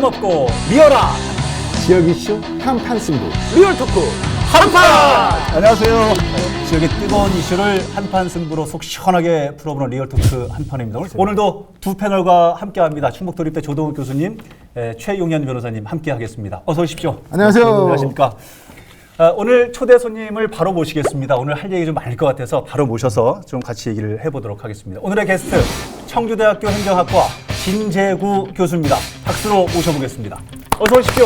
거침없고 리얼한 지역 이슈 한판 승부. 리얼 토크 한판! 안녕하세요. 지역의 뜨거운 이슈를 한판 승부로 속 시원하게 풀어보는 리얼 토크 한판입니다. 오늘도 두 패널과 함께합니다. 충북도립대 조동욱 교수님, 최용현 변호사님 함께하겠습니다. 어서 오십시오. 안녕하세요. 안녕하십니까. 오늘 초대 손님을 바로 모시겠습니다. 오늘 할 얘기 좀 많을 것 같아서 바로 모셔서 좀 같이 얘기를 해보도록 하겠습니다. 오늘의 게스트 청주대학교 행정학과 김재구 교수입니다. 박수로 모셔보겠습니다. 어서 오십시오.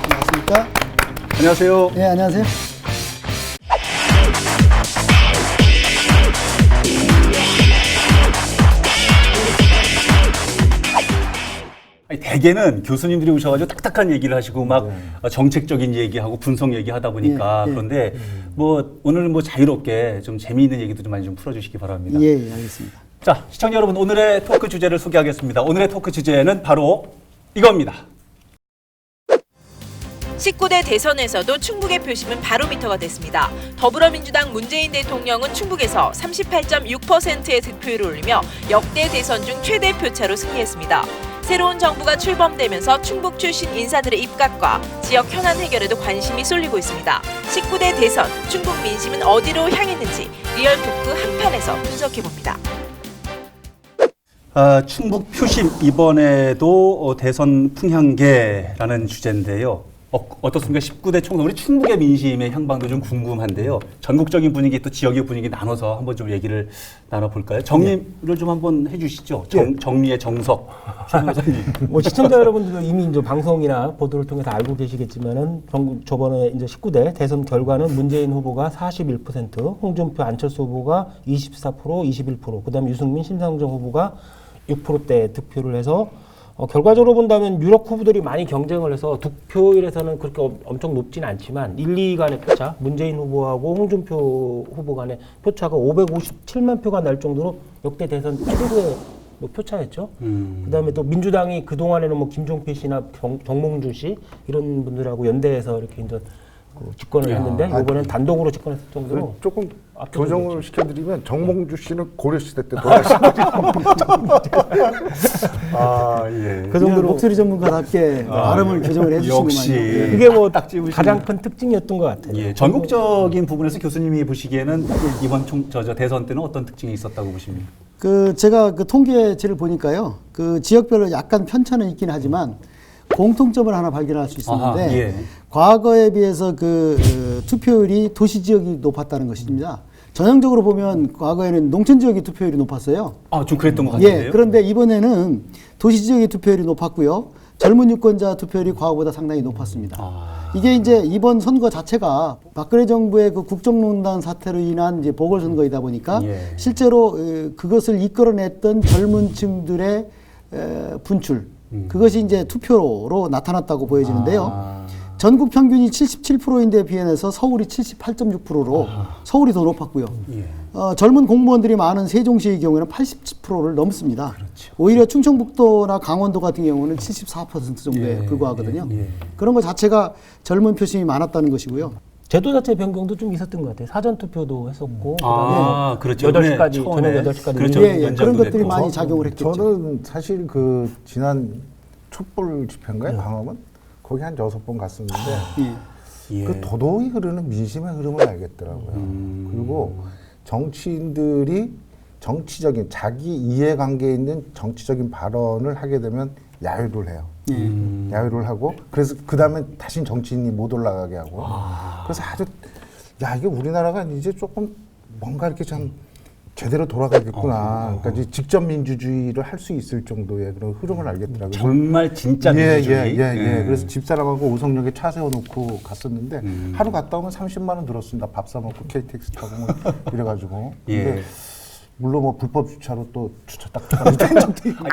안녕하십니까? 안녕하세요. 네, 안녕하세요. 아니, 대개는 교수님들이 오셔가지고 딱딱한 얘기를 하시고 막 정책적인 얘기하고 분석 얘기하다 보니까 그런데 뭐 오늘은 뭐 자유롭게 좀 재미있는 얘기도 좀 많이 좀 풀어주시기 바랍니다. 예, 알겠습니다. 자, 시청자 여러분, 오늘의 토크 주제를 소개하겠습니다. 오늘의 토크 주제는 바로 이겁니다. 19대 대선에서도 충북의 표심은 바로미터가 됐습니다. 더불어민주당 문재인 대통령은 충북에서 38.6%의 득표율을 올리며 역대 대선 중 최대 표차로 승리했습니다. 새로운 정부가 출범되면서 충북 출신 인사들의 입각과 지역 현안 해결에도 관심이 쏠리고 있습니다. 19대 대선, 충북 민심은 어디로 향했는지 리얼 토크 한판에서 분석해봅니다. 충북 표심 이번에도 대선 풍향계라는 주제인데요. 어떻습니까? 19대 총선, 우리 충북의 민심의 향방도 좀 궁금한데요. 전국적인 분위기 또 지역의 분위기 나눠서 한번 좀 얘기를 나눠볼까요? 정리를 좀 한번 해주시죠. 정리의 정석. 최 변호사님. 뭐 시청자 여러분들도 이미 이제 방송이나 보도를 통해서 알고 계시겠지만은 저번에 이제 19대 대선 결과는 문재인 후보가 41%, 홍준표, 안철수 후보가 24%, 21%, 그다음에 유승민, 심상정 후보가 6%대 득표를 해서 결과적으로 본다면 유력 후보들이 많이 경쟁을 해서 득표율에서는 그렇게 엄청 높진 않지만 1, 2위 간의 표차, 문재인 후보하고 홍준표 후보 간의 표차가 557만 표가 날 정도로 역대 대선 최고의 뭐 표차였죠. 그다음에 또 민주당이 그동안에는 뭐 김종필 씨나 정몽주 씨 이런 분들하고 연대해서 이렇게 이제 집권을 했는데 이번엔 단독으로 집권했을 정도로 조금 교정을 시켜드리면 정몽주 씨는 고려시대 때 돌아가신 예. 그 정도로 목소리 전문가답게 발음을 교정을 해주시는군요. 역시. 그게 뭐 가장 큰 특징이었던 것 같아요. 예, 전국적인 부분에서 교수님이 보시기에는 이번 대선 때는 어떤 특징이 있었다고 보십니까? 제가 그 통계치를 보니까요, 그 지역별로 약간 편차는 있긴 하지만 공통점을 하나 발견할 수 있었는데, 아하, 예. 과거에 비해서 투표율이 도시 지역이 높았다는 것입니다. 전형적으로 보면 과거에는 농촌 지역의 투표율이 높았어요. 좀 그랬던 것 같은데요. 예, 그런데 이번에는 도시 지역의 투표율이 높았고요. 젊은 유권자 투표율이 과거보다 상당히 높았습니다. 이게 이제 이번 선거 자체가 박근혜 정부의 그 국정농단 사태로 인한 이제 보궐선거이다 보니까 실제로 그것을 이끌어냈던 젊은 층들의 분출, 그것이 이제 투표로 나타났다고 보여지는데요. 전국 평균이 77%인데 비해서 서울이 78.6%로 서울이 더 높았고요. 젊은 공무원들이 많은 세종시의 경우에는 80%를 넘습니다. 그렇죠. 오히려 충청북도나 강원도 같은 경우는 74% 정도에 불과하거든요. 그런 것 자체가 젊은 표심이 많았다는 것이고요. 제도 자체 변경도 좀 있었던 것 같아요. 사전 투표도 했었고 그렇죠. 8시까지 저녁 8시까지 그렇죠. 그런 것들이 많이 작용을 했겠죠. 저는 사실 그 지난 촛불 집회인가요? 광화문? 거기 한 6번 갔었는데 그 도도히 흐르는 민심의 흐름을 알겠더라고요. 그리고 정치인들이 정치적인 자기 이해관계에 있는 정치적인 발언을 하게 되면 야유를 해요. 야유를 하고 그래서 그 다음에 다시 정치인이 못 올라가게 하고 그래서 아주 이게 우리나라가 이제 조금 뭔가 이렇게 좀 제대로 돌아가겠구나. 그러니까 이제 직접 민주주의를 할 수 있을 정도의 그런 흐름을 알겠더라고요. 정말 진짜 민주주의. 그래서 집사람하고 오송역에 차 세워놓고 갔었는데 하루 갔다 오면 30만 원 들었습니다. 밥 사 먹고 KTX 타고 뭐 이래가지고. 근데 물론 뭐 불법 주차로 또 주차 딱 된 적도 있고.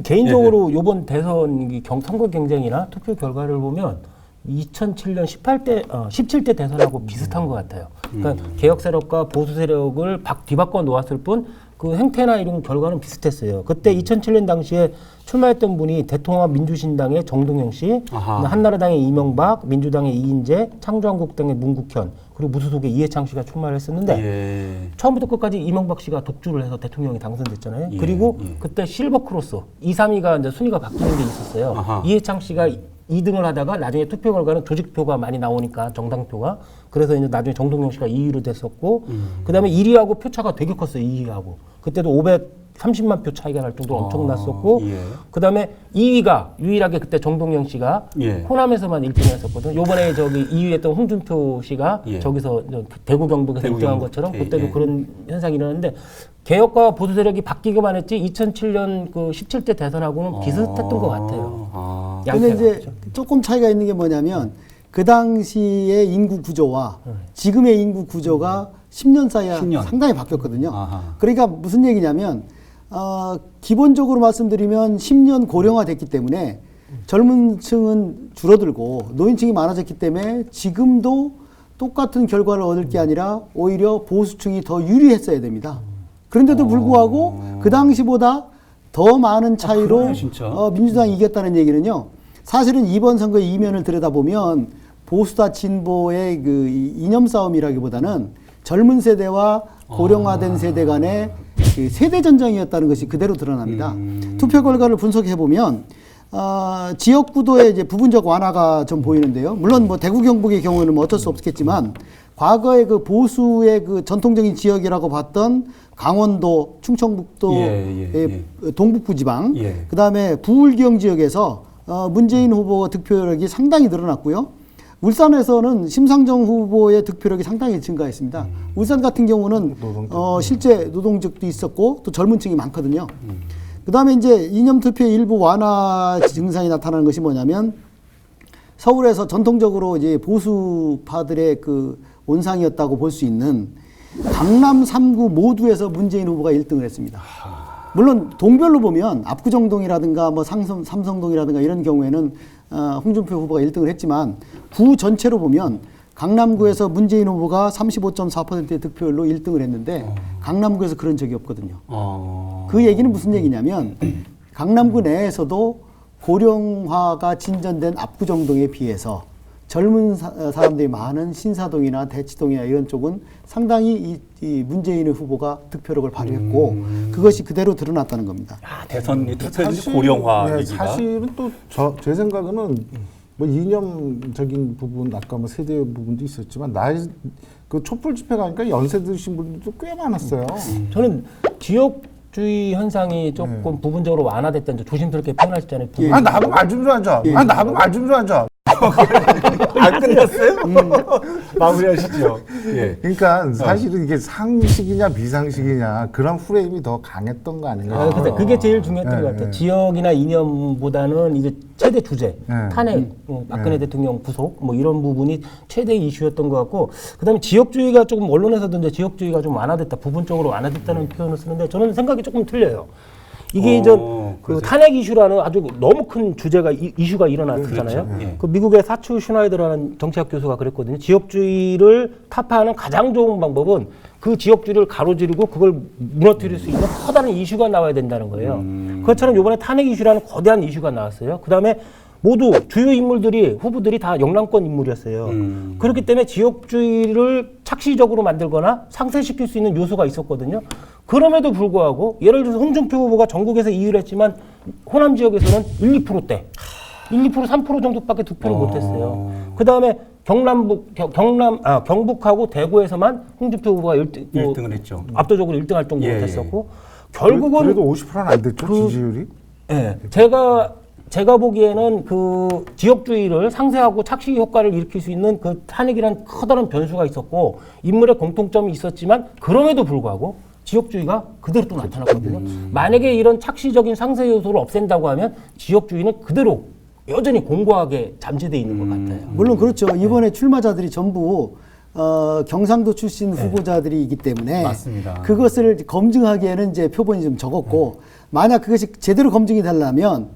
개인적으로 이번 대선 선거 경쟁이나 투표 결과를 보면 2007년 17대 대선하고 비슷한 것 같아요. 그러니까 개혁 세력과 보수 세력을 뒤바꿔 놓았을 뿐 그 행태나 이런 결과는 비슷했어요. 그때 2007년 당시에 출마했던 분이 대통합 민주신당의 정동영 씨, 아하. 한나라당의 이명박, 민주당의 이인재, 창조한국당의 문국현, 그리고 무소속의 이해창 씨가 출마를 했었는데 예. 처음부터 끝까지 이명박 씨가 독주를 해서 대통령이 당선됐잖아요. 예, 그리고 예. 그때 실버크로스 2, 3위가 이제 순위가 바뀌는 게 있었어요. 아하. 이해창 씨가 2등을 하다가 나중에 투표 결과는 조직표가 많이 나오니까 정당표가 그래서 이제 나중에 정동영 씨가 2위로 됐었고 그다음에 1위하고 표차가 되게 컸어요. 2위하고 그때도 530만 표 차이가 날 정도로 엄청 났었고 예. 그다음에 2위가 유일하게 그때 정동영 씨가 예. 호남에서만 1등했었거든. 요번에 저기 2위했던 홍준표 씨가 예. 저기서 대구 경북에서 대구 1등한 경북. 것처럼 예, 그때도 예. 그런 현상이 일어났는데 개혁과 보수 세력이 바뀌기만 했지 2007년 그 17대 대선하고는 비슷했던 것 같아요. 아. 근데 양태가. 이제 조금 차이가 있는 게 뭐냐면 그 당시의 인구 구조와 지금의 인구 구조가 10년 사이에 10년. 상당히 바뀌었거든요. 아하. 그러니까 무슨 얘기냐면 기본적으로 말씀드리면 10년 고령화됐기 때문에 젊은 층은 줄어들고 노인층이 많아졌기 때문에 지금도 똑같은 결과를 얻을 게 아니라 오히려 보수층이 더 유리했어야 됩니다. 그런데도 불구하고 그 당시보다 더 많은 차이로 그러네, 진짜. 민주당이 이겼다는 얘기는요. 사실은 이번 선거의 이면을 들여다보면 보수다 진보의 그 이념 싸움이라기보다는 젊은 세대와 고령화된 세대 간의 그 세대 전쟁이었다는 것이 그대로 드러납니다. 투표 결과를 분석해 보면 지역구도의 이제 부분적 완화가 좀 보이는데요. 물론 뭐 대구 경북의 경우는 뭐 어쩔 수 없겠지만 과거의 그 보수의 그 전통적인 지역이라고 봤던 강원도, 충청북도, 동북부 지방, 예. 그다음에 부울경 지역에서 문재인 후보 득표력이 상당히 늘어났고요. 울산에서는 심상정 후보의 득표력이 상당히 증가했습니다. 울산 같은 경우는 실제 노동직도 있었고 또 젊은 층이 많거든요. 그다음에 이제 이념 투표의 일부 완화 증상이 나타나는 것이 뭐냐면 서울에서 전통적으로 이제 보수파들의 그 온상이었다고 볼 수 있는 강남 3구 모두에서 문재인 후보가 1등을 했습니다. 물론 동별로 보면 압구정동이라든가 뭐 삼성동이라든가 이런 경우에는 홍준표 후보가 1등을 했지만 구 전체로 보면 강남구에서 문재인 후보가 35.4%의 득표율로 1등을 했는데 강남구에서 그런 적이 없거든요. 그 얘기는 무슨 얘기냐면 강남구 내에서도 고령화가 진전된 압구정동에 비해서 젊은 사람들이 많은 신사동이나 대치동이나 이런 쪽은 상당히 이 문재인 후보가 득표력을 발휘했고 그것이 그대로 드러났다는 겁니다. 대선 투표지 고령화 네, 얘기가. 사실은 또 제 생각에는 뭐 이념적인 부분 아까 뭐 세대 부분도 있었지만 나이 그 촛불 집회 가니까 연세 드신 분들도 꽤 많았어요. 저는 지역주의 현상이 조금 부분적으로 완화됐다는 점 조심스럽게 표현하셨잖아요. 아 나하고 말 좀 하자. 아 나하고 말 좀 하자. 안 끝났어요? 마무리하시죠. 예. 그러니까 사실은 이게 상식이냐 비상식이냐 그런 프레임이 더 강했던 거 아닌가. 근데 그게 제일 중요했던 것 같아요. 네. 지역이나 이념보다는 이제 최대 주제, 네. 탄핵, 박근혜 대통령 구속, 뭐 이런 부분이 최대 이슈였던 것 같고, 그다음에 지역주의가 조금 언론에서도 이제 지역주의가 좀 완화됐다, 부분적으로 완화됐다는 표현을 쓰는데 저는 생각이 조금 틀려요. 이게 이제 그 탄핵 이슈라는 아주 너무 큰 주제가 이슈가 일어났잖아요. 그렇죠. 예. 그 미국의 사추 슈나이더라는 정치학 교수가 그랬거든요. 지역주의를 타파하는 가장 좋은 방법은 그 지역주의를 가로지르고 그걸 무너뜨릴 수 있는 커다란 이슈가 나와야 된다는 거예요. 그것처럼 이번에 탄핵 이슈라는 거대한 이슈가 나왔어요. 그다음에 모두 주요 인물들이 후보들이 다 영남권 인물이었어요. 그렇기 때문에 지역주의를 착시적으로 만들거나 상쇄시킬 수 있는 요소가 있었거든요. 그럼에도 불구하고 예를 들어서 홍준표 후보가 전국에서 2위를 했지만 호남 지역에서는 1, 2%대 1, 2%, 3% 정도밖에 득표를 못했어요. 그 다음에 경북하고 대구에서만 홍준표 후보가 1등을 했죠. 압도적으로 1등할 정도로 예, 됐었고 결국은 그래도 50%는 안 됐죠 지지율이. 예, 제가 보기에는 그 지역주의를 상쇄하고 착시 효과를 일으킬 수 있는 그 탄핵이란 커다란 변수가 있었고 인물의 공통점이 있었지만 그럼에도 불구하고 지역주의가 그대로 또 나타났거든요. 만약에 이런 착시적인 상쇄 요소를 없앤다고 하면 지역주의는 그대로 여전히 공고하게 잠재되어 있는 것 같아요. 물론 그렇죠. 이번에 출마자들이 전부 경상도 출신 후보자들이기 때문에 맞습니다. 그것을 검증하기에는 이제 표본이 좀 적었고 만약 그것이 제대로 검증이 되려면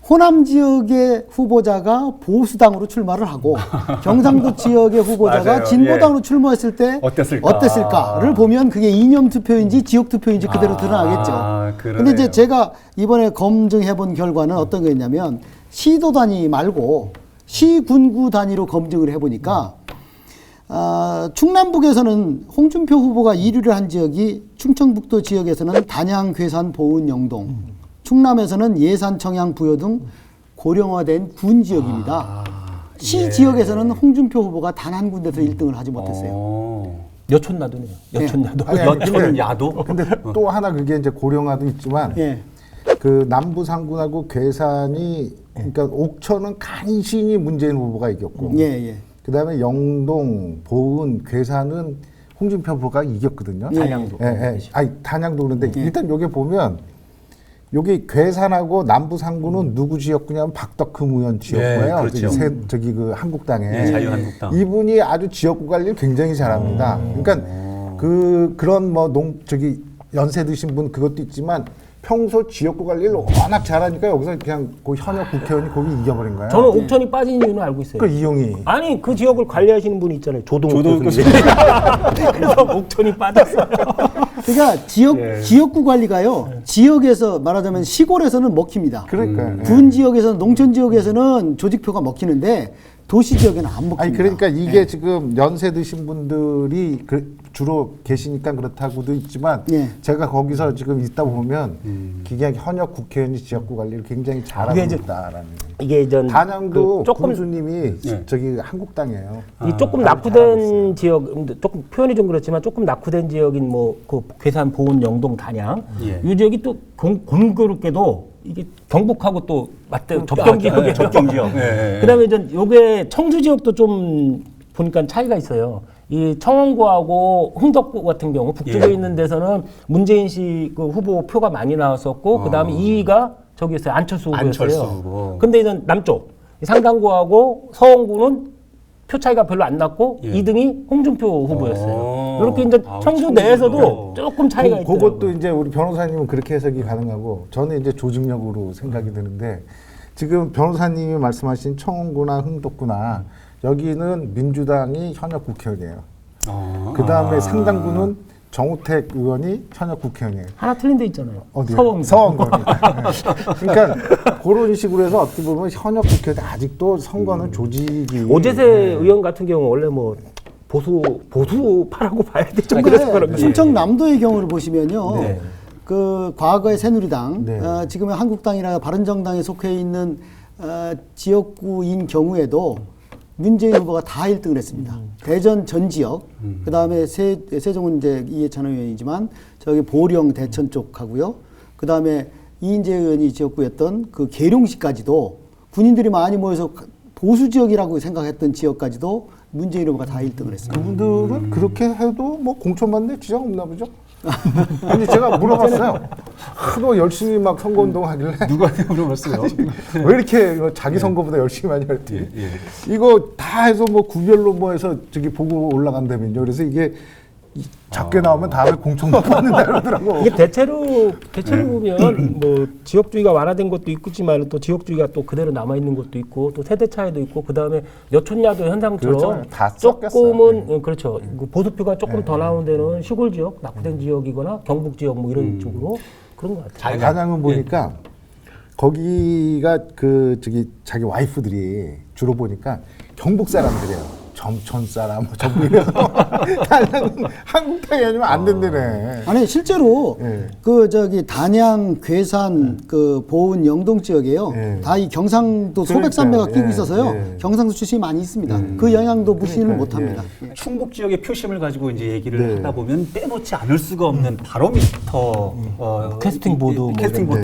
호남 지역의 후보자가 보수당으로 출마를 하고 경상도 지역의 후보자가 맞아요. 진보당으로 출마했을 때 어땠을까를 보면 그게 이념 투표인지 지역 투표인지 그대로 드러나겠죠. 근데 이제 제가 이번에 검증해 본 결과는 어떤 거였냐면 시도 단위 말고 시군구 단위로 검증을 해보니까 충남북에서는 홍준표 후보가 1위를 한 지역이 충청북도 지역에서는 단양, 괴산, 보은, 영동, 충남에서는 예산, 청양, 부여 등 고령화된 군 지역입니다. 시 지역에서는 홍준표 후보가 단 한 군데서 1등을 하지 못했어요. 여촌야도네요. 여촌야도. 여촌야도? 근데 또 하나 그게 이제 고령화도 있지만 예. 그 남부 상군하고 괴산이 그러니까 옥천은 간신히 문재인 후보가 이겼고 예. 그다음에 영동, 보은, 괴산은 홍준표 후보가 이겼거든요. 단양도. 아니 단양도 그런데 일단 여기 보면 여기 괴산하고 남부 상구는 누구 지역구냐면 박덕흠 의원 지역구예요. 그렇죠. 저기 그 한국당에 자유한국당. 이분이 아주 지역구 관리를 굉장히 잘합니다. 그러니까 그런 뭐 저기 연세 드신 분 그것도 있지만 평소 지역구 관리를 워낙 잘하니까 여기서 그냥 그 현역 국회의원이 거기 이겨버린 거예요. 저는 옥천이 빠진 이유는 알고 있어요. 그 이용이 아니 그 지역을 관리하시는 분이 있잖아요. 조동욱 교수님. 그래서 옥천이 빠졌어요. 그러니까 지역구 관리가요. 지역에서 말하자면 시골에서는 먹힙니다. 그러니까 군 지역에서는 농촌 지역에서는 조직표가 먹히는데 도시 지역에는 안 먹힙니다. 아니 그러니까 이게 지금 연세 드신 분들이 주로 계시니까 그렇다고도 있지만 제가 거기서 지금 있다 보면 기계 현역 국회의원이 지역구 관리를 굉장히 잘하고 있다라는. 이게 단양도 조금 군수님이 저기 한국당이에요. 이 조금 낙후된 지역, 조금 표현이 좀 그렇지만 조금 낙후된 지역인 뭐 그 괴산, 보은, 영동, 단양 이 지역이 또 공교롭게도 이게 경북하고 또 접경 지역이에요. 접경 지역. 그다음에 이제 요게 청주 지역도 좀 보니까 차이가 있어요. 이 청원구하고 흥덕구 같은 경우 북쪽에 있는 데서는 문재인 씨 그 후보 표가 많이 나왔었고 그다음에 2위가 저기였어요. 안철수 후보였어요. 근데 이제 남쪽 상당구하고 서원구는 표 차이가 별로 안 났고 2등이 홍준표 후보였어요. 이렇게 이제 청주 내에서도 조금 차이가 있어요. 그것도 이제 우리 변호사님은 그렇게 해석이 가능하고 저는 이제 조직력으로 생각이 드는데 지금 변호사님이 말씀하신 청원구나 흥덕구나 여기는 민주당이 현역 국회의원이에요. 그 다음에 상당구는 정우택 의원이 현역 국회의원이에요. 하나 틀린 데 있잖아요. 어디요? 서원구. 그러니까 그런 식으로 해서 어떻게 보면 현역 국회의원 아직도 선거는 조직이. 오재세 의원 같은 경우 원래 뭐 보수파라고 봐야 되죠. 그런데 충청남도의 경우를 보시면요. 그 과거의 새누리당, 지금의 한국당이나 바른정당에 속해 있는 지역구인 경우에도 문재인 후보가 다 1등을 했습니다. 대전 전 지역, 그 다음에 세종은 이제 이해찬 의원이지만 저기 보령 대천 쪽하고요. 그 다음에 이인재 의원이 지역구였던 그 계룡시까지도 군인들이 많이 모여서 보수 지역이라고 생각했던 지역까지도 문재인 후보가 다 1등을 했습니다. 그분들은 그렇게 해도 뭐 공천받는데 지장 없나 보죠? 아니 제가 물어봤어요. 하도 열심히 막 선거운동 하길래 누구한테 물어봤어요? 왜 이렇게 자기 선거보다 열심히 많이 할지 이거 다 해서 뭐 구별로 뭐 해서 저기 보고 올라간다면요. 그래서 이게 작게 나오면 다음에 공천 못 받는다 그러더라고. 이게 대체로 보면 뭐 지역주의가 완화된 것도 있지만 또 지역주의가 또 그대로 남아 있는 것도 있고 또 세대 차이도 있고 그 다음에 여촌야도 현상처럼 그렇죠. 다 조금은 그렇죠. 보수표가 조금 더 나오는 데는 시골 지역, 낙후된 지역이거나 경북 지역 뭐 이런 쪽으로 그런 것 같아요. 단양은 보니까 거기가 그 저기 자기 와이프들이 주로 보니까 경북 사람들이에요. 점촌 사람, 전국에서 단양은 한국당이 아니면 안 된다네. 아니 실제로 그 저기 단양, 괴산, 그 보은, 영동 지역에요. 다 이 경상도 소백산맥가 끼고 있어서요. 경상도 출신이 많이 있습니다. 그 영향도 무시를 못합니다. 충북 지역의 표심을 가지고 이제 얘기를 하다 보면 빼놓지 않을 수가 없는 바로미터 캐스팅 보드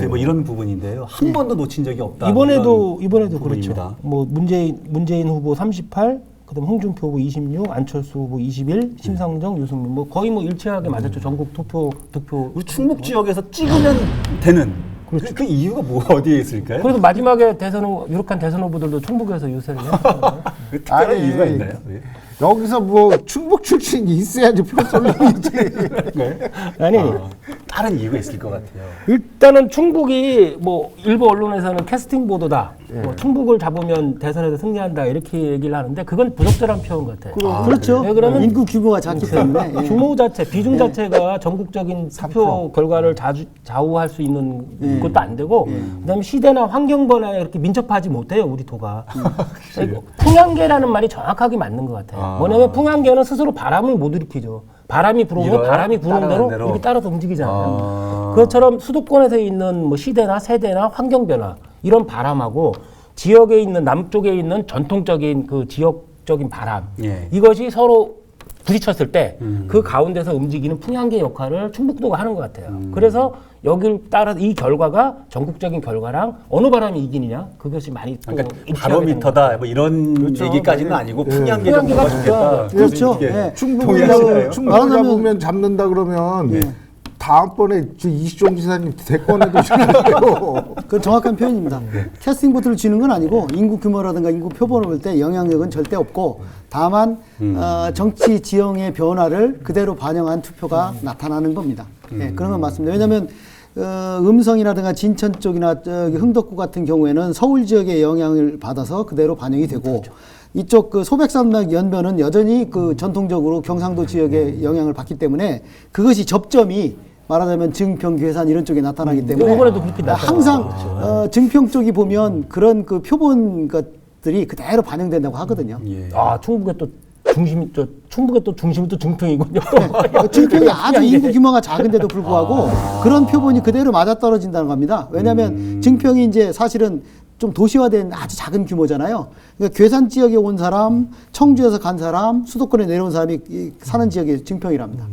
뭐 이런 부분인데요. 한 번도 놓친 적이 없다. 이번에도 부분입니다. 그렇죠. 뭐 문재인 후보 38. 그다음 홍준표 후보 26, 안철수 후보 21, 심상정, 유승민 뭐 거의 뭐 일치하게 맞았죠. 전국 득표. 우리 충북 지역에서 찍으면 되는 그 이유가 뭐 어디에 있을까요? 그래도 마지막에 유력한 대선 후보들도 충북에서 유세를 했어요. 특별한 이유가 있나요? 여기서 뭐 충북 출신이 있어야지 표 쏠림이지. 아니 다른 이유가 있을 것 같아요. 일단은 충북이 뭐 일부 언론에서는 캐스팅 보도다. 뭐 충북을 잡으면 대선에서 승리한다 이렇게 얘기를 하는데 그건 부적절한 표현 같아요. 그렇죠. 왜 그러면 인구 규모가 작기 때문에. 예. 규모 자체, 비중 자체가 전국적인 투표 결과를 좌우할 수 있는 것도 안 되고, 그다음에 시대나 환경 변화에 이렇게 민첩하지 못해요, 우리 도가. 그러니까 풍향계라는 말이 정확하게 맞는 것 같아요. 뭐냐면 풍향계는 스스로 바람을 못 일으키죠. 바람이 불어오면 밀어요? 바람이 부는 따라가는 대로 대로? 이렇게 따라서 움직이잖아요. 그것처럼 수도권에서 있는 뭐 시대나 세대나 환경 변화 이런 바람하고 지역에 있는 남쪽에 있는 전통적인 그 지역적인 바람 예. 이것이 서로 부딪혔을 때 그 가운데서 움직이는 풍향계 역할을 충북도가 하는 것 같아요. 그래서 여기를 따라 이 결과가 전국적인 결과랑 어느 바람이 이기느냐 그것이 많이 또 그러니까 입증하게 되는 것 바로미터다 같아요. 뭐 이런 얘기까지는 아니고 풍향계 풍향계가 정도가 좋겠다. 그렇죠. 이게 예. 충북을 동의하시나요? 잡으면 잡는다 그러면 다음번에 저 이시종 지사님 대권에도 지나요. 그 정확한 표현입니다. 캐스팅 보트를 쥐는 건 아니고 인구 규모라든가 인구 표본을 볼 때 영향력은 절대 없고 다만 정치 지형의 변화를 그대로 반영한 투표가 나타나는 겁니다. 예, 그런 건 맞습니다. 왜냐하면 음성이라든가 진천 쪽이나 저기 흥덕구 같은 경우에는 서울 지역의 영향을 받아서 그대로 반영이 되고 이쪽 그 소백산맥 연변은 여전히 그 전통적으로 경상도 지역의 영향을 받기 때문에 그것이 접점이 말하자면 증평, 괴산 이런 쪽에 나타나기 때문에 이번에도 그렇게 나타나죠. 항상 증평 쪽이 보면 그런 그 표본 것들이 그대로 반영된다고 하거든요. 예. 아 충북의 또 중심이 또 충북의 또 중심은 또 증평이군요. 증평이 아주 인구 규모가 작은데도 불구하고 그런 표본이 그대로 맞아떨어진다는 겁니다. 왜냐하면 증평이 이제 사실은 좀 도시화된 아주 작은 규모잖아요. 그러니까 괴산 지역에 온 사람, 청주에서 간 사람, 수도권에 내려온 사람이 사는 지역이 증평이랍니다.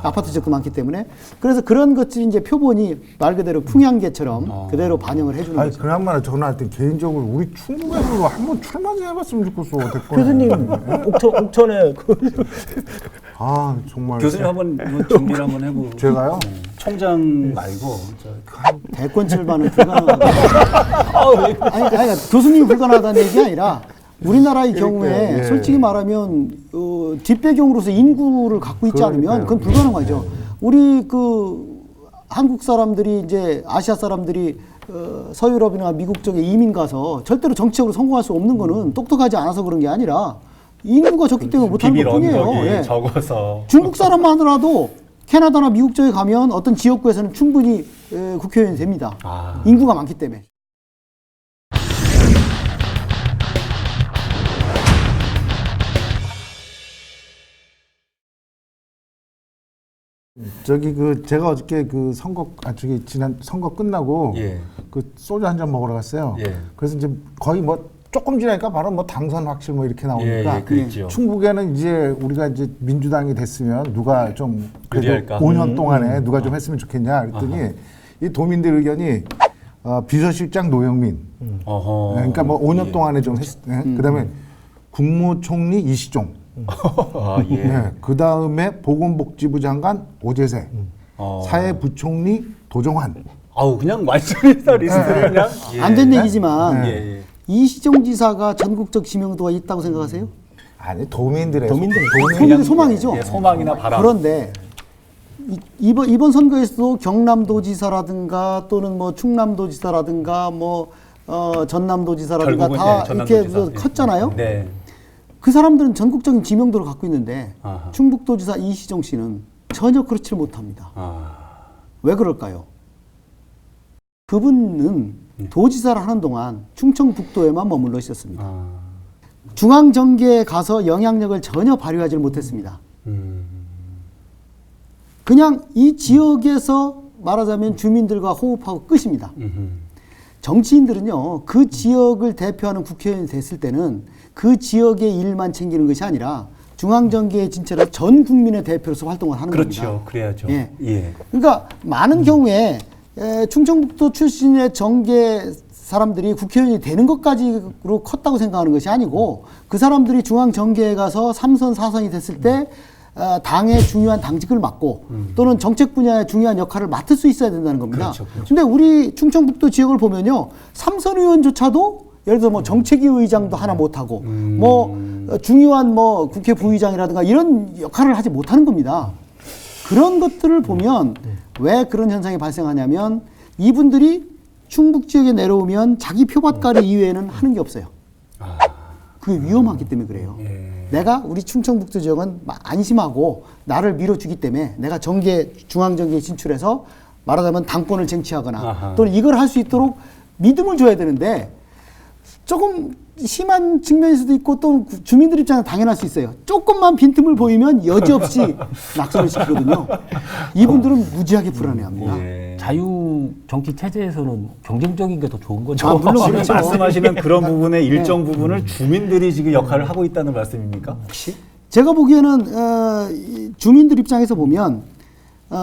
아파트 지역도 많기 때문에. 그래서 그런 것들이 이제 표본이 말 그대로 풍향계처럼 그대로 반영을 해주는 아니 거죠. 그나마나 저는 하여튼 개인적으로 우리 충북에서 한번 출마 좀 해봤으면 좋겠어 대권. 교수님 옥천에 아 정말. 교수님 한번 뭐 준비를 한번 해보고. 제가요? 총장 말고 대권 출마는 불가능하다. 아니, 교수님이 불가능하다는 얘기 아니라 우리나라의 경우에 예. 솔직히 말하면 뒷배경으로서 인구를 갖고 있지 않으면 그건 불가능하죠. 우리 그 한국 사람들이 이제 아시아 사람들이 서유럽이나 미국 쪽에 이민 가서 절대로 정치적으로 성공할 수 없는 거는 똑똑하지 않아서 그런 게 아니라 인구가 적기 때문에 못하는 비밀 것뿐이에요. 언덕이 예. 적어서. 중국 사람만 하더라도 캐나다나 미국 쪽에 가면 어떤 지역구에서는 충분히 국회의원이 됩니다. 인구가 많기 때문에. 저기 그 제가 어저께 그 저기 지난 선거 끝나고 예. 그 소주 한 잔 먹으러 갔어요. 예. 그래서 이제 거의 뭐 조금 지나니까 바로 뭐 당선 확실 뭐 이렇게 나오니까 예, 그랬죠. 충북에는 이제 우리가 이제 민주당이 됐으면 누가 좀 그래도 유리할까? 5년 동안에 누가 좀 했으면 좋겠냐 그랬더니 이 도민들 의견이 비서실장 노영민 어허. 그러니까 뭐 5년 예. 동안에 좀 그다음에 국무총리 이시종 아, 예. 네, 그 다음에 보건복지부 장관 오재세, 사회부총리 도정환. 아우 그냥 말씀해서 리스트를 그냥. 안 된 얘기지만 예, 예. 이시종 지사가 전국적 지명도가 있다고 생각하세요? 아니 도민들의 도민의 소망이죠. 예, 소망이나 바람. 그런데 이번 선거에서도 경남도지사라든가 또는 뭐 충남도지사라든가 뭐 전남도지사라든가 결국은 다 예, 이렇게 전남도지사. 컸잖아요. 네. 그 사람들은 전국적인 지명도를 갖고 있는데 아하. 충북도지사 이시종 씨는 전혀 그렇지 못합니다. 왜 그럴까요? 그분은 도지사를 하는 동안 충청북도에만 머물러 있었습니다. 중앙정계에 가서 영향력을 전혀 발휘하지 못했습니다. 그냥 이 지역에서 말하자면 주민들과 호흡하고 끝입니다. 정치인들은요, 그 지역을 대표하는 국회의원이 됐을 때는 그 지역의 일만 챙기는 것이 아니라 중앙정계의 진짜로 전 국민의 대표로서 활동을 하는 겁니다. 그렇죠. 그래야죠. 예. 예. 그러니까 많은 경우에 충청북도 출신의 정계 사람들이 국회의원이 되는 것까지로 컸다고 생각하는 것이 아니고 그 사람들이 중앙정계에 가서 3선, 4선이 됐을 때 당의 중요한 당직을 맡고 또는 정책 분야의 중요한 역할을 맡을 수 있어야 된다는 겁니다. 그렇죠, 그렇죠. 근데 우리 충청북도 지역을 보면요. 3선 의원조차도 예를 들어 뭐 정책위 의장도 하나 못하고 뭐 중요한 뭐 국회 부의장이라든가 이런 역할을 하지 못하는 겁니다. 그런 것들을 보면 왜 그런 현상이 발생하냐면 이분들이 충북 지역에 내려오면 자기 표밭가리 이외에는 하는 게 없어요. 그게 위험하기 때문에 그래요. 내가 우리 충청북도 지역은 안심하고 나를 밀어주기 때문에 내가 중앙정계에 진출해서 말하자면 당권을 쟁취하거나 또는 이걸 할 수 있도록 믿음을 줘야 되는데 조금 심한 측면일 수도 있고 또 주민들 입장에서 당연할 수 있어요. 조금만 빈틈을 보이면 여지없이 낙선을 시키거든요. 이분들은 무지하게 불안해합니다. 자유 정치 체제에서는 경쟁적인 게 더 좋은 거죠. 물론 지금 그렇죠. 말씀하시는 그런 부분의 일정 부분을 주민들이 지금 역할을 하고 있다는 말씀입니까? 혹시? 제가 보기에는 이 주민들 입장에서 보면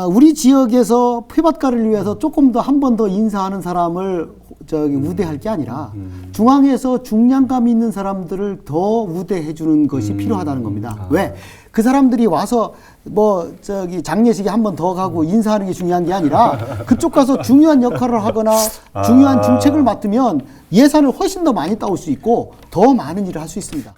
우리 지역에서 표밭가를 위해서 조금 더 한 번 더 인사하는 사람을 우대할 게 아니라 중앙에서 중량감 있는 사람들을 더 우대해 주는 것이 필요하다는 겁니다. 왜? 그 사람들이 와서 장례식에 한 번 더 가고 인사하는 게 중요한 게 아니라 그쪽 가서 중요한 역할을 하거나 중요한 중책을 맡으면 예산을 훨씬 더 많이 따올 수 있고 더 많은 일을 할 수 있습니다.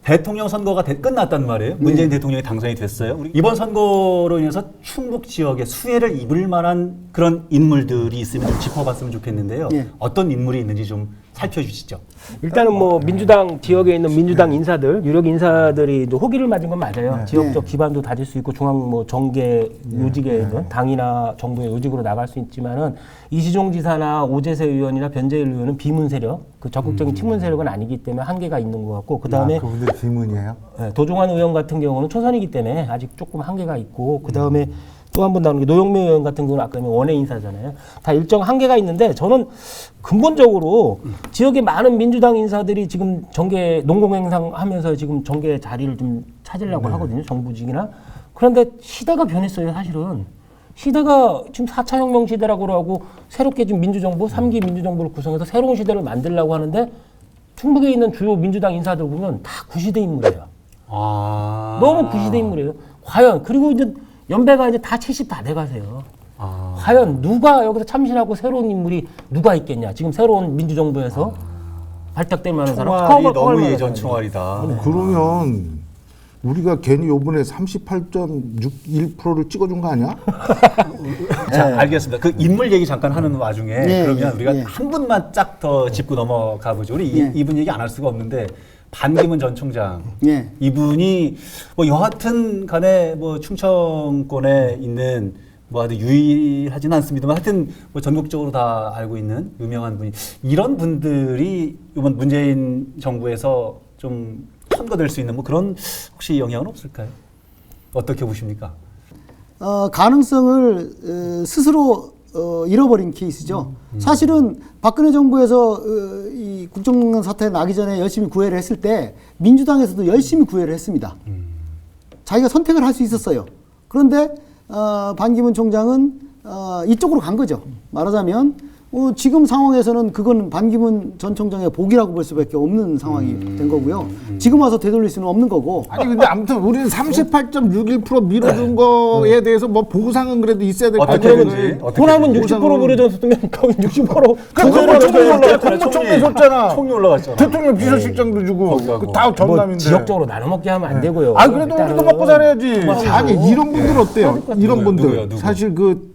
대통령 선거가 끝났단 말이에요. 문재인 대통령이 당선이 됐어요. 우리 이번 선거로 인해서 충북 지역에 수혜를 입을 만한 그런 인물들이 있으면 좀 짚어봤으면 좋겠는데요. 어떤 인물이 있는지 좀 살펴주시죠. 일단은 뭐 민주당 지역에 있는 민주당 인사들, 유력 인사들이 이제 호기를 맞은 건 맞아요. 지역적 기반도 다질 수 있고 중앙 뭐 정계 요직에 있는 당이나 정부의 요직으로 나갈 수 있지만은 이시종 지사나 오재세 의원이나 변재일 의원은 비문 세력, 그 적극적인 친문 세력은 아니기 때문에 한계가 있는 것 같고 그 다음에 그분들 비문이에요? 도종환 의원 같은 경우는 초선이기 때문에 아직 조금 한계가 있고 그 다음에 또 한 번 나오는 게 노영민 의원 같은 경우는 아까 원외 인사잖아요. 다 일정 한계가 있는데 저는 근본적으로 지역의 많은 민주당 인사들이 지금 정계 농공행상 하면서 지금 정계 자리를 좀 찾으려고 하거든요. 정부직이나. 그런데 시대가 변했어요, 사실은. 시대가 지금 4차 혁명 시대라고 하고 새롭게 지금 민주정부, 3기 민주정부를 구성해서 새로운 시대를 만들려고 하는데 충북에 있는 주요 민주당 인사들 보면 다 구시대 인물이에요. 너무 구시대 인물이에요. 과연 그리고 이제 연배가 이제 다 70 다 돼가세요. 과연 누가 여기서 참신하고 새로운 인물이 누가 있겠냐? 지금 새로운 민주정부에서 발탁될 만한 사람. 총알이 너무 예전 총알이다. 그러면 우리가 괜히 요번에 38.61%를 찍어준 거 아니야? 자, 알겠습니다. 그 인물 얘기 잠깐 하는 와중에 그러면 우리가 예. 한 분만 쫙 더 짚고 넘어가 보죠. 우리 이분 얘기 안 할 수가 없는데 반기문 전 총장 이분이 뭐 여하튼 간에 뭐 충청권에 있는 뭐 아주 유일하지는 않습니다만 하여튼 뭐 전국적으로 다 알고 있는 유명한 분이 이런 분들이 이번 문재인 정부에서 좀 선거될 수 있는 뭐 그런 혹시 영향은 없을까요? 어떻게 보십니까? 가능성을 스스로 잃어버린 케이스죠. 사실은 박근혜 정부에서 이 국정농단 사태 나기 전에 열심히 구애를 했을 때 민주당에서도 열심히 구애를 했습니다. 자기가 선택을 할 수 있었어요. 그런데 반기문 총장은 이쪽으로 간 거죠. 말하자면 지금 상황에서는 그건 반기문 전 총장의 복이라고 볼 수밖에 없는 상황이 된 거고요. 지금 와서 되돌릴 수는 없는 거고. 아니 근데 아무튼 우리는 38.61% 밀어준 거에 대해서 뭐 보상은 그래도 있어야 될 거 어떻게 같아요. 되는지. 호남은 60% 밀어줬으면 거기 60% 총리 줬잖아. 총리 올라갔잖아. 대통령 비서실장도 주고 다 뭐 전남인데. 지역적으로 나눠 먹게 하면 안 되고요. 아 그래도 우리도 먹고 살아야지. 아니 이런 분들 어때요? 이런 분들 누구요, 누구? 사실 그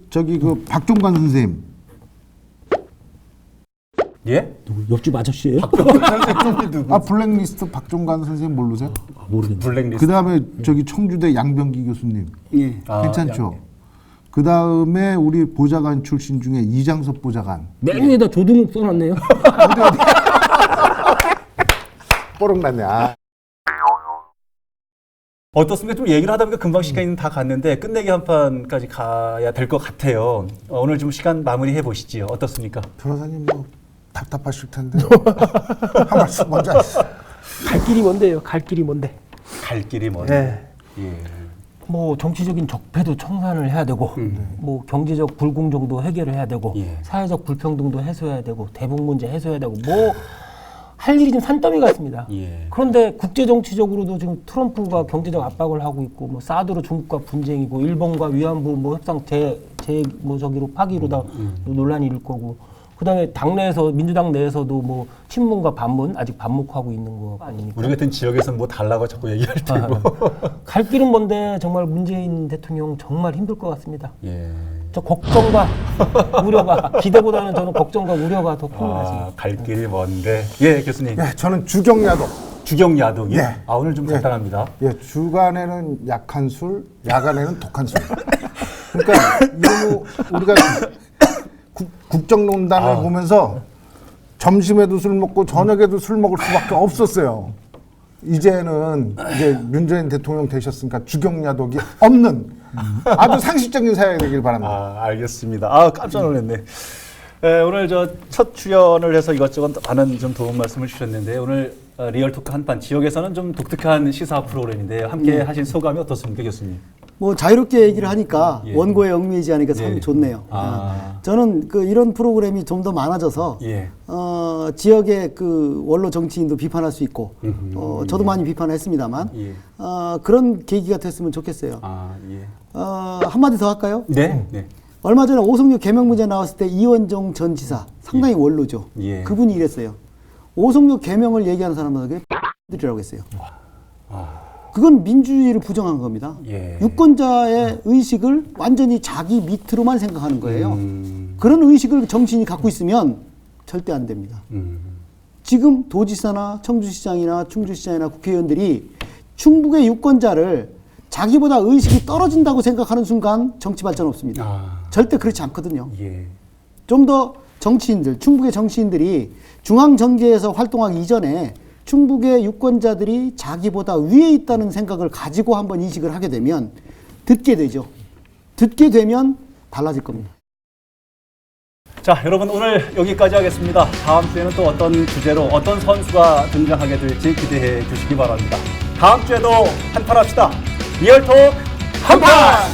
박종관 선생님. 예? 옆집 아저씨예요? 아 블랙리스트 박종관 선생님 모르세요? 모르겠네. 블랙리스트. 그 다음에 저기 청주대 양병기 교수님 괜찮죠? 그 다음에 우리 보좌관 출신 중에 이장섭 보좌관. 맨 위에다 조등욱 써놨네요. 뽀록났네. 아. 어떻습니까? 좀 얘기를 하다 보니까 금방 시간이 다 갔는데 끝내기 한 판까지 가야 될 것 같아요. 오늘 좀 시간 마무리해 보시지요. 어떻습니까? 변호사님 뭐 답답하실 텐데 한 말씀 먼저 하시죠. 갈 길이 뭔데요? 갈 길이 뭔데? 갈 길이 뭔데? 예. 뭐 정치적인 적폐도 청산을 해야 되고 뭐 경제적 불공정도 해결을 해야 되고 사회적 불평등도 해소해야 되고 대북 문제 해소해야 되고 뭐 할 일이 좀 산더미 같습니다. 그런데 국제 정치적으로도 지금 트럼프가 경제적 압박을 하고 있고 뭐 사드로 중국과 분쟁이고 일본과 위안부 뭐 협상 뭐 저기로 파기로 다 논란이 일 거고 그다음에 당내에서 민주당 내에서도 뭐 친문과 반문 아직 반목하고 있는 거 아닙니까? 우리 같은 지역에서는 뭐 달라고 자꾸 얘기할 테고. 갈 길은 먼데 정말 문재인 대통령 정말 힘들 것 같습니다. 예. 저 걱정과 우려가 기대보다는 저는 걱정과 우려가 더 큰 것 같습니다. 갈 길이 먼데. 예, 교수님. 예, 저는 주경야독. 주경야독이. 네. 아, 오늘 좀 간단합니다. 예, 주간에는 약한 술, 야간에는 독한 술. 그러니까 이거 우리가 국정농단을 보면서 점심에도 술 먹고 저녁에도 술 먹을 수밖에 없었어요. 이제는 이제 문재인 대통령 되셨으니까 주경야독이 없는 아주 상식적인 사회가 되길 바랍니다. 아, 알겠습니다. 아, 깜짝 놀랐네. 오늘 저 첫 출연을 해서 이것저것 많은 좀 도움 말씀을 주셨는데 오늘 리얼토크 한판 지역에서는 좀 독특한 시사 프로그램인데요. 함께 하신 소감이 어떻습니까, 교수님? 뭐 자유롭게 얘기를 하니까 예. 원고에 얽매이지 않으니까 참 예. 좋네요. 저는 그 이런 프로그램이 좀 더 많아져서 예. 지역의 그 원로 정치인도 비판할 수 있고 저도 많이 비판했습니다만 예. 그런 계기가 됐으면 좋겠어요. 아, 예. 한마디 더 할까요? 네. 네. 얼마 전에 오송육 개명 문제 나왔을 때 이원종 전 지사 상당히 원로죠. 예. 그분이 이랬어요. 오송육 개명을 얘기하는 사람들에게 들이라고 했어요. 그건 민주주의를 부정한 겁니다. 예. 유권자의 의식을 완전히 자기 밑으로만 생각하는 거예요. 그런 의식을 정치인이 갖고 있으면 절대 안 됩니다. 지금 도지사나 청주시장이나 충주시장이나 국회의원들이 충북의 유권자를 자기보다 의식이 떨어진다고 생각하는 순간 정치 발전 없습니다. 절대 그렇지 않거든요. 예. 좀 더 정치인들, 충북의 정치인들이 중앙정계에서 활동하기 이전에 충북의 유권자들이 자기보다 위에 있다는 생각을 가지고 한번 인식을 하게 되면 듣게 되죠. 듣게 되면 달라질 겁니다. 자, 여러분 오늘 여기까지 하겠습니다. 다음 주에는 또 어떤 주제로 어떤 선수가 등장하게 될지 기대해 주시기 바랍니다. 다음 주에도 한판 합시다. 리얼톡 한판!